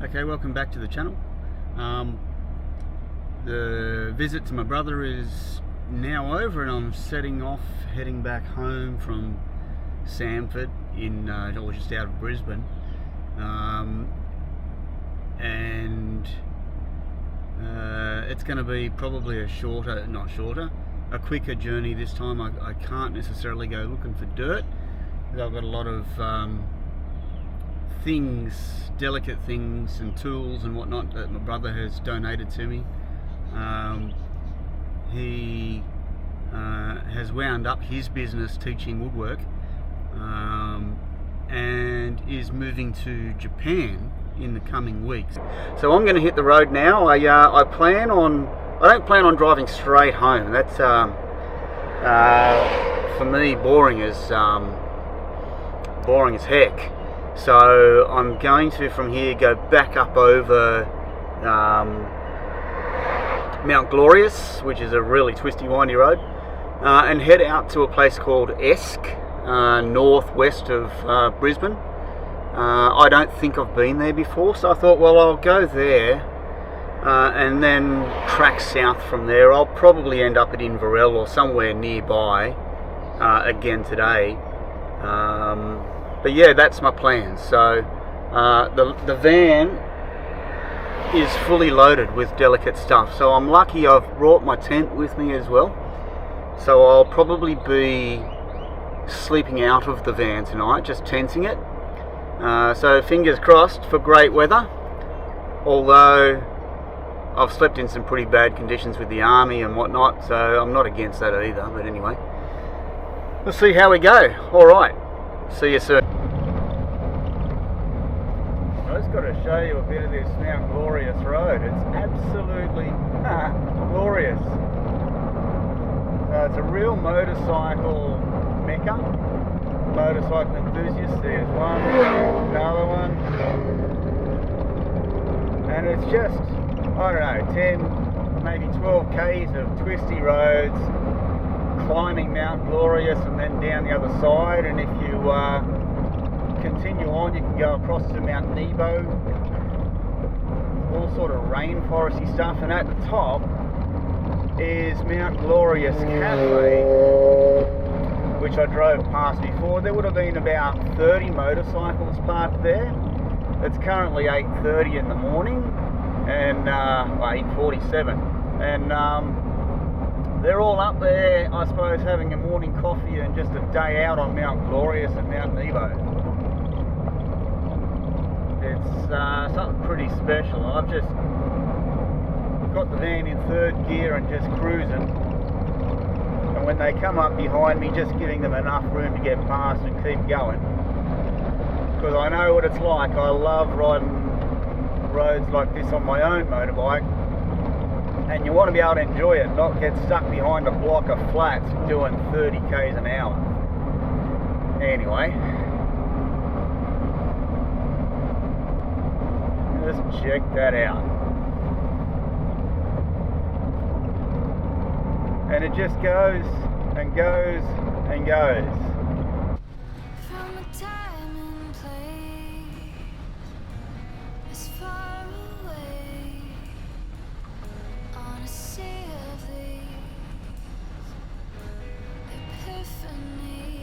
Okay, welcome back to the channel. The visit to my brother is now over and I'm heading back home from Samford or just out of Brisbane. It's going to be probably a quicker journey this time. I can't necessarily go looking for dirt because I've got a lot of delicate things and tools and whatnot that my brother has donated to me. He has wound up his business teaching woodwork and is moving to Japan in the coming weeks. So I'm going to hit the road now. I don't plan on driving straight home. That's for me boring as heck. So I'm going to from here go back up over Mount Glorious, which is a really twisty, windy road, and head out to a place called Esk, northwest of Brisbane. I don't think I've been there before, so I thought, well, I'll go there and then track south from there. I'll probably end up at Inverell or somewhere nearby again today. But yeah, that's my plan. So the van is fully loaded with delicate stuff. So I'm lucky I've brought my tent with me as well. So I'll probably be sleeping out of the van tonight, just tenting it. So fingers crossed for great weather. Although I've slept in some pretty bad conditions with the army and whatnot, so I'm not against that either. But anyway, we'll see how we go. All right. See you soon. I just got to show you a bit of this Mount Glorious road. It's absolutely glorious. So it's a real motorcycle mecca. Motorcycle enthusiasts. There's one, another one, and it's just, I don't know, 10, maybe 12 k's of twisty roads, climbing Mount Glorious and then down the other side. And if you continue on, you can go across to Mount Nebo, all sort of rainforesty stuff, and at the top is Mount Glorious Cafe, which I drove past before. There would have been about 30 motorcycles parked there. It's currently 8:30 in the morning, and 8:47, and they're all up there, I suppose, having a morning coffee and just a day out on Mount Glorious and Mount Nebo. It's something pretty special. I've just got the van in third gear and just cruising. And when they come up behind me, just giving them enough room to get past and keep going. Because I know what it's like. I love riding roads like this on my own motorbike. And you want to be able to enjoy it, not get stuck behind a block of flats doing 30 k's an hour. Anyway, just check that out. And it just goes and goes and goes. From a time and place as far away on a sea of these epiphanies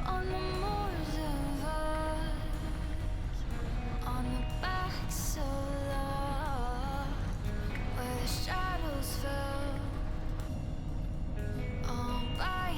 on the moors of us, on the back so low where the shadows fell all by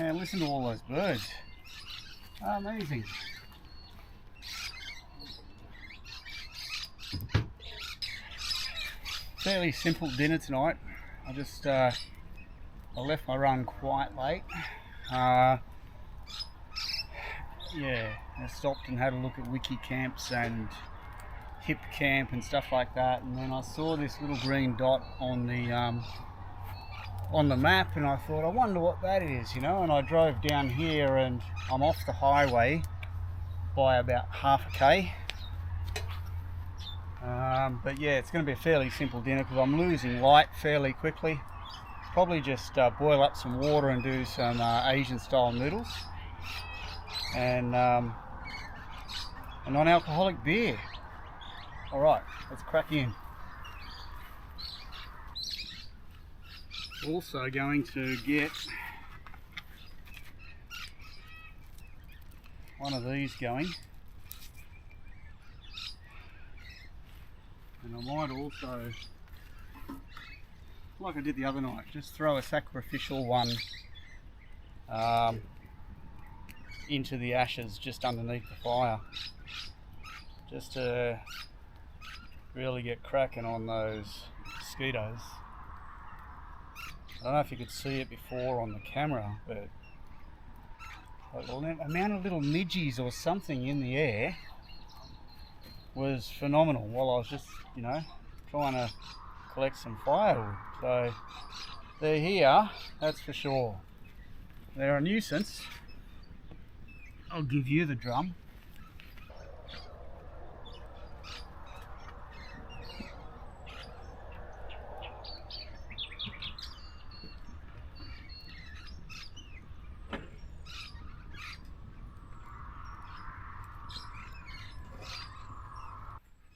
Man, listen to all those birds. Amazing. Fairly simple dinner tonight. I left my run quite late. Yeah, I stopped and had a look at wiki camps and hip camp and stuff like that, and then I saw this little green dot on the map, and I thought, I wonder what that is, you know. And I drove down here, and I'm off the highway by about half a k. But yeah, it's going to be a fairly simple dinner because I'm losing light fairly quickly. Probably just boil up some water and do some Asian style noodles and non-alcoholic beer. Alright, let's crack in. Also going to get one of these going, and I might also, like I did the other night, just throw a sacrificial one into the ashes just underneath the fire, just to really get cracking on those mosquitoes. I don't know if you could see it before on the camera, but the amount of little midgies or something in the air was phenomenal while I was just, you know, trying to collect some firewood. So they're here, that's for sure. They're a nuisance. I'll give you the drum.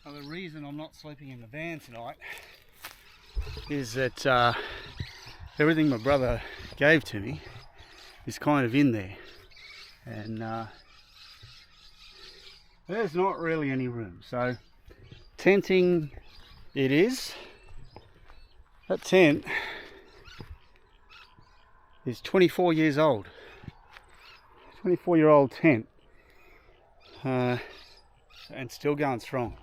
Well, the reason I'm not sleeping in the van tonight is that everything my brother gave to me is kind of in there, and there's not really any room, so tenting it is. That tent is 24 years old. 24-year-old tent, and still going strong.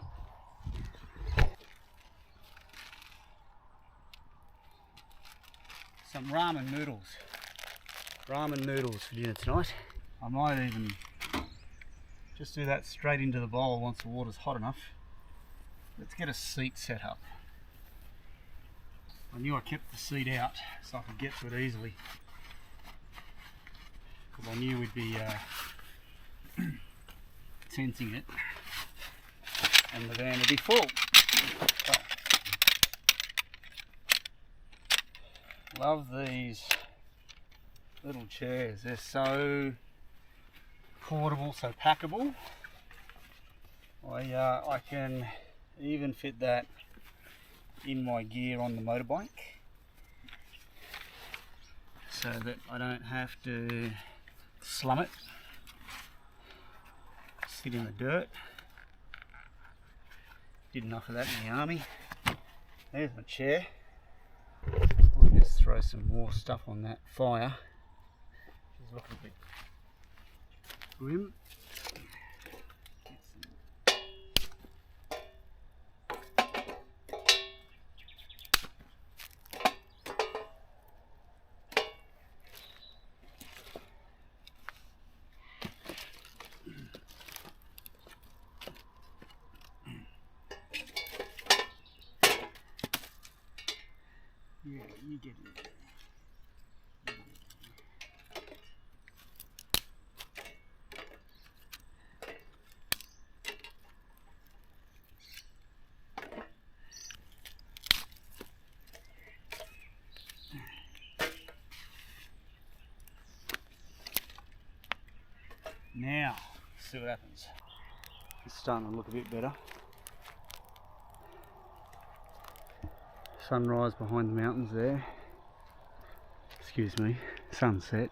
Some ramen noodles. Ramen noodles for dinner tonight. I might even just do that straight into the bowl once the water's hot enough. Let's get a seat set up. I knew I kept the seat out so I could get to it easily, because I knew we'd be tenting it and the van would be full. So, love these little chairs. They're so portable, so packable. I can even fit that in my gear on the motorbike, so that I don't have to slum it, sit in the dirt. Did enough of that in the army. There's my chair. I'll just throw some more stuff on that fire. She's looking a bit grim. Yeah, you get it. Now, let's see what happens. It's starting to look a bit better. Sunrise behind the mountains there. Excuse me, sunset.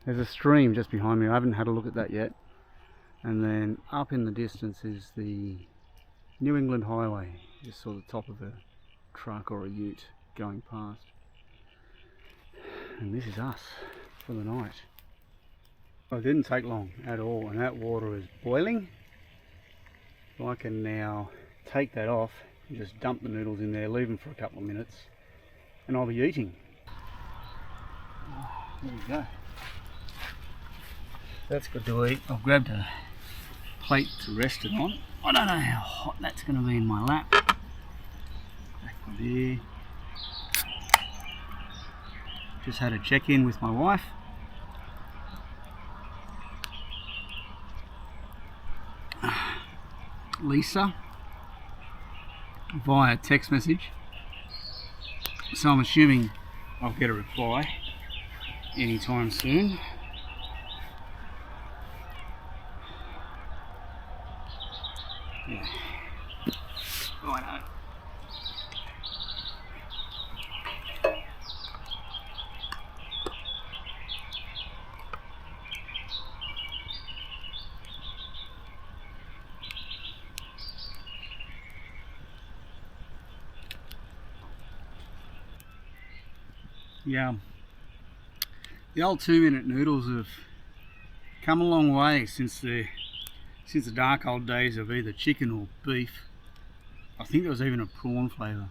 There's a stream just behind me. I haven't had a look at that yet. And then up in the distance is the New England Highway. You just saw the top of a truck or a ute going past. and this is us for the night. Well, it didn't take long at all, and that water is boiling. So I can now take that off and just dump the noodles in there, leave them for a couple of minutes, and I'll be eating. There we go. That's good to eat. I've grabbed a plate to rest it on. I don't know how hot that's going to be in my lap. Back there. Just had a check-in with my wife. Lisa, via text message. So I'm assuming I'll get a reply anytime soon. Yeah. Righto. Yeah, the old 2-minute noodles have come a long way since the dark old days of either chicken or beef. I think there was even a prawn flavour.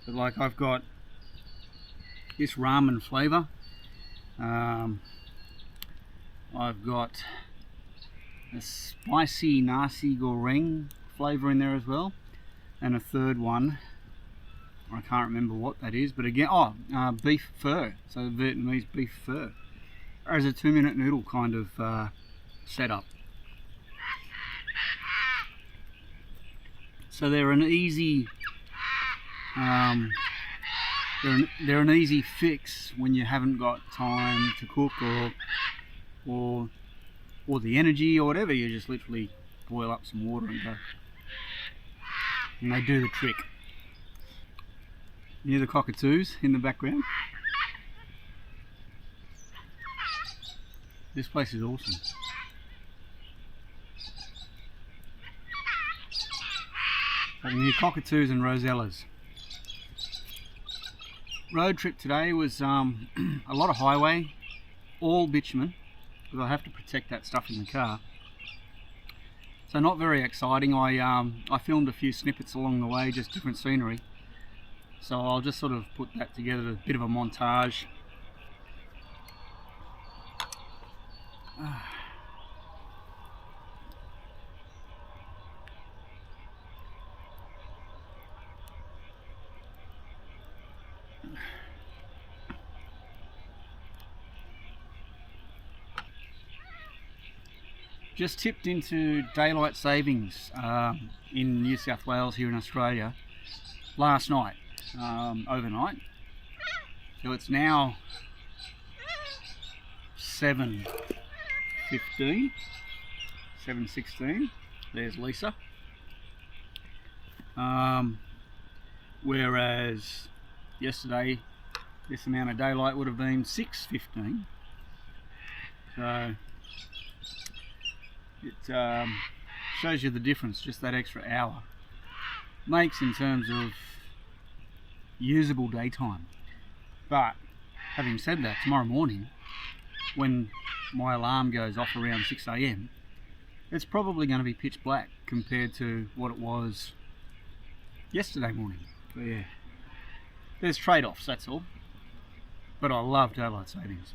But like, I've got this ramen flavour. I've got a spicy nasi goreng flavour in there as well, and a third one. I can't remember what that is, but again, beef pho, so Vietnamese beef pho, as a 2-minute noodle kind of setup. So they're an easy, they're an easy fix when you haven't got time to cook or the energy or whatever. You just literally boil up some water and go, and they do the trick. Near the cockatoos in the background. This place is awesome. I can hear cockatoos and rosellas. Road trip today was a lot of highway, all bitumen, because I have to protect that stuff in the car. So not very exciting. I filmed a few snippets along the way, just different scenery. So I'll just sort of put that together, a bit of a montage. Just tipped into daylight savings in New South Wales here in Australia last night. Overnight, so it's now 7:15, 7:16. There's Lisa. Whereas yesterday this amount of daylight would have been 6:15. So it shows you the difference just that extra hour makes in terms of usable daytime. But having said that, tomorrow morning when my alarm goes off around 6 AM, it's probably going to be pitch black compared to what it was yesterday morning. But yeah, there's trade-offs, that's all. But I love daylight savings.